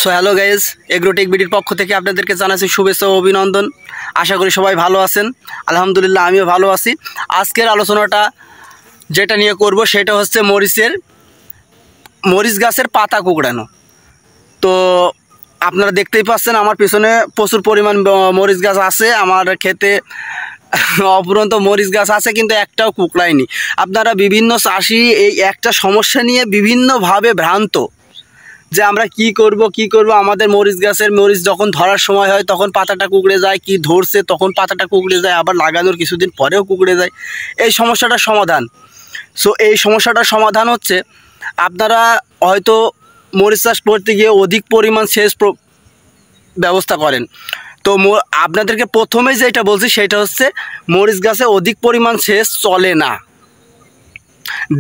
So hello guys, Agrotech বিডির পক্ষ থেকে আপনাদেরকে জানাচ্ছি শুভেচ্ছা ও অভিনন্দন। আশা করি সবাই ভালো আছেন। আলহামদুলিল্লাহ আমিও ভালো আছি। আজকের আলোচনাটা যেটা নিয়ে করব সেটা হচ্ছে মরিচ গাছের পাতা কুঁকড়ানো। তো আপনারা দেখতেই পাচ্ছেন আমার পিছনে প্রচুর পরিমাণ মরিচ গাছ আছে। আমার ক্ষেতে অপুরন্ত মরিচ গাছ আছে, কিন্তু একটাও কুঁকড়ায়নি। আপনারা বিভিন্ন চাষি এই একটা সমস্যা নিয়ে বিভিন্নভাবে ভ্রান্ত যে আমরা কি করব আমাদের মরিচ গাছের মরিচ যখন ধরার সময় হয় তখন পাতাটা কুঁকড়ে যায়, কি ধরছে তখন পাতাটা কুঁকড়ে যায়, আবার লাগানোর কিছুদিন পরেও কুঁকড়ে যায়। এই সমস্যাটার সমাধান এই সমস্যাটার সমাধান হচ্ছে আপনারা হয়তো মরিচ চাষ করতে গিয়ে অধিক পরিমাণ সেচ ব্যবস্থা করেন। তো আপনাদেরকে প্রথমে যেটা বলছি সেটা হচ্ছে মরিচ গাছে অধিক পরিমাণ সেচ চলে না।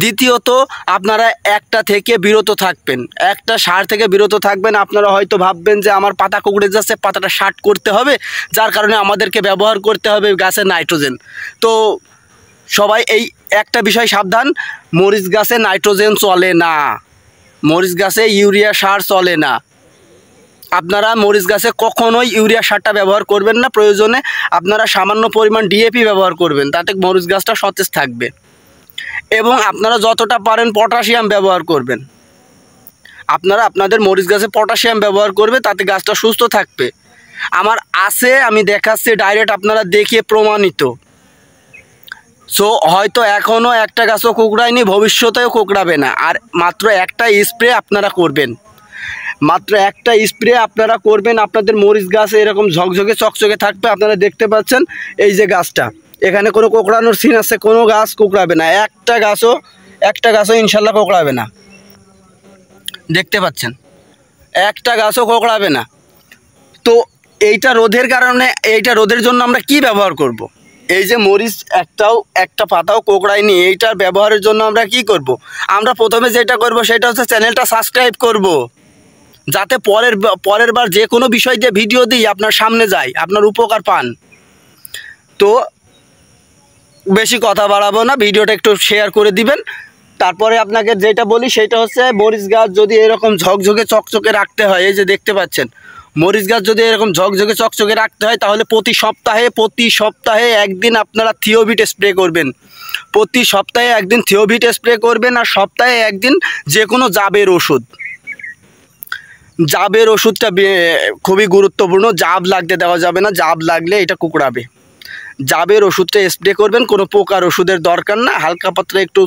দ্বিতীয়ত আপনারা একটা থেকে বিরত থাকবেন, একটা সার থেকে বিরত থাকবেন। আপনারা হয়তো ভাববেন যে আমার পাতা কুঁকড়ে যাচ্ছে, পাতাটা শার্ট করতে হবে, যার কারণে আমাদেরকে ব্যবহার করতে হবে গাছের নাইট্রোজেন। তো সবাই এই একটা বিষয় সাবধান, মরিচ গাছে নাইট্রোজেন চলে না, মরিচ গাছে ইউরিয়া সার চলে না। আপনারা মরিচ গাছে কখনোই ইউরিয়া সারটা ব্যবহার করবেন না। প্রয়োজনে আপনারা সামান্য পরিমাণ ডিএপি ব্যবহার করবেন, তাতে মরিচ গাছটা সতেজ থাকবে। এবং আপনারা যতটা পারেন পটাশিয়াম ব্যবহার করবেন। আপনারা আপনাদের মরিচ গাছে পটাশিয়াম ব্যবহার করবে, তাতে গাছটা সুস্থ থাকবে। আমার আছে, আমি দেখাচ্ছি ডাইরেক্ট, আপনারা দেখে প্রমাণিত। সো হয়তো এখনও একটা গাছও কুঁকড়ায়নি, ভবিষ্যতেও কুঁকড়াবে না। আর মাত্র একটা স্প্রে আপনারা করবেন, আপনাদের মরিচ গাছ এরকম ঝকঝকে চকচকে থাকবে। আপনারা দেখতে পাচ্ছেন এই যে গাছটা, এখানে কোনো কোঁকড়ানোর সিন আছে, কোনো গাছ কুঁকড়াবে না, একটা গাছও ইনশাল্লাহ কোঁকড়াবে না। দেখতে পাচ্ছেন একটা গাছও কোঁকড়াবে না। তো এইটা রোধের জন্য আমরা কি ব্যবহার করব? এই যে মরিচ একটা পাতাও কোঁকড়ায়নি, এইটার ব্যবহারের জন্য আমরা কি করব? আমরা প্রথমে যেটা করব সেটা হচ্ছে চ্যানেলটা সাবস্ক্রাইব করব, যাতে পরের বার যে কোনো বিষয় দিয়ে ভিডিও দিই আপনার সামনে যায়, আপনার উপকার পান। তো বেশি কথা বাড়াবো না, ভিডিওটা একটু শেয়ার করে দিবেন। তারপরে আপনাকে যেটা বলি সেটা হচ্ছে মরিচ গাছ যদি এরকম ঝকঝকে চকচকে রাখতে হয়, এই যে দেখতে পাচ্ছেন মরিচ গাছ যদি এরকম ঝকঝকে চকচকে রাখতে হয়, তাহলে প্রতি সপ্তাহে একদিন আপনারা থিওভিট স্প্রে করবেন। প্রতি সপ্তাহে একদিন থিওভিট স্প্রে করবেন, আর সপ্তাহে একদিন যে কোনো জাবের ওষুধটা খুবই গুরুত্বপূর্ণ। জাব লাগতে দেওয়া যাবে না, জাব লাগলে এটা কুঁকড়াবে। জাবের ওষুধটা স্প্রে করবেন, কোনো পোকার ওষুধের দরকার না। হালকা পাতলা একটু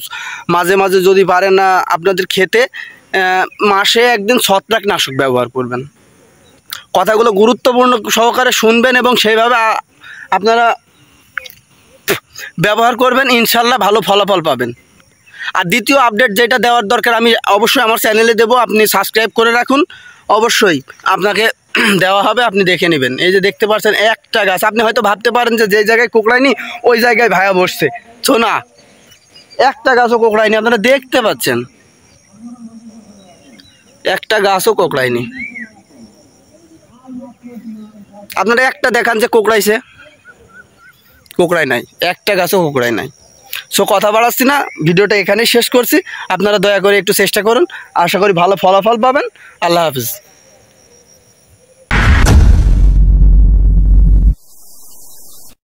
মাঝে মাঝে যদি পারেন না আপনাদের খেতে মাসে একদিন ছত্রাকনাশক ব্যবহার করবেন। কথাগুলো গুরুত্বপূর্ণ সহকারে শুনবেন এবং সেইভাবে আপনারা ব্যবহার করবেন, ইনশাল্লাহ ভালো ফলাফল পাবেন। আর দ্বিতীয় আপডেট যেটা দেওয়ার দরকার আমি অবশ্যই আমার চ্যানেলে দেবো, আপনি সাবস্ক্রাইব করে রাখুন, অবশ্যই আপনাকে দেওয়া হবে, আপনি দেখে নেবেন। এই যে দেখতে পাচ্ছেন একটা গাছ, আপনি হয়তো ভাবতে পারেন যে জায়গায় কোঁকড়ায়নি ওই জায়গায় ভায়া বসছে, তো না, একটা গাছও কোঁকড়ায়নি। আপনারা দেখতে পাচ্ছেন একটা গাছও কোঁকড়ায়নি। আপনারা একটা দেখান যে কোঁকড়ায় নাই, একটা গাছও কোঁকড়ায় নাই। সো কথা বাড়াচ্ছি না, ভিডিওটা এখানেই শেষ করছি। আপনারা দয়া করে একটু চেষ্টা করুন, আশা করি ভালো ফলাফল পাবেন। আল্লাহ হাফিজ।